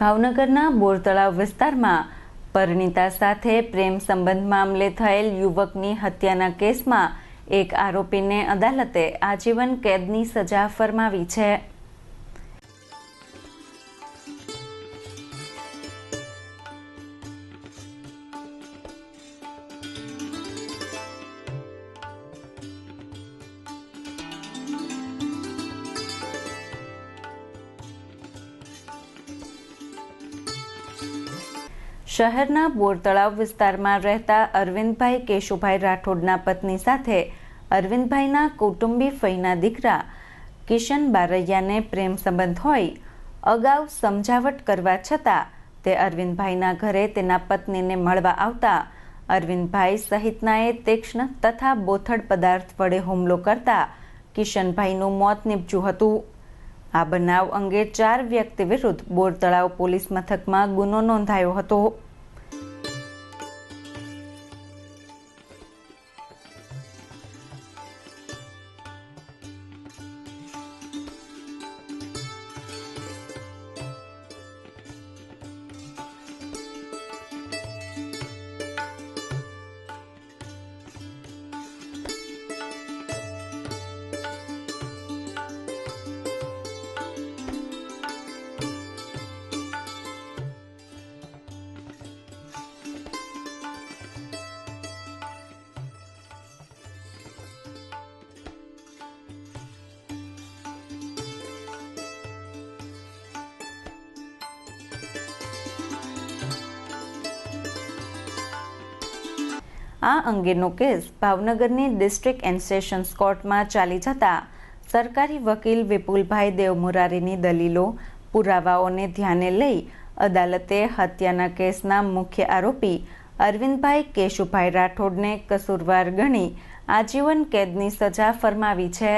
ભાવનગરના બોરતળાવ વિસ્તારમાં પરિણીતા સાથે પ્રેમ સંબંધ મામલે થયેલ યુવકની હત્યાના કેસમાં એક આરોપીને અદાલતે આજીવન કેદની સજા ફરમાવી છે। શહેરના બોરતળાવ વિસ્તારમાં રહેતા અરવિંદભાઈ કેશુભાઈ રાઠોડના પત્ની સાથે અરવિંદભાઈના કુટુંબી ફઈના દીકરા કિશન બારૈયાને પ્રેમ સંબંધ હોય અગાઉ સમજાવટ કરવા છતાં તે અરવિંદભાઈના ઘરે તેના પત્નીને મળવા આવતા અરવિંદભાઈ સહિતનાએ તીક્ષ્ણ તથા બોથડ પદાર્થ વડે હુમલો કરતા કિશનભાઈનું મોત નીપજ્યું હતું। આ બનાવ અંગે 4 વ્યક્તિ વિરુદ્ધ બોરતળાવ પોલીસ મથકમાં ગુનો નોંધાયો હતો। આ અંગેનો કેસ ભાવનગરની ડિસ્ટ્રિક્ટ એન્ડ સેશન્સ કોર્ટમાં ચાલી જતા સરકારી વકીલ વિપુલભાઈ દેવમુરારીની દલીલો પુરાવાઓને ધ્યાને લઈ અદાલતે હત્યાના કેસના મુખ્ય આરોપી અરવિંદભાઈ કેશુભાઈ રાઠોડને કસૂરવાર ગણી આજીવન કેદની સજા ફરમાવી છે।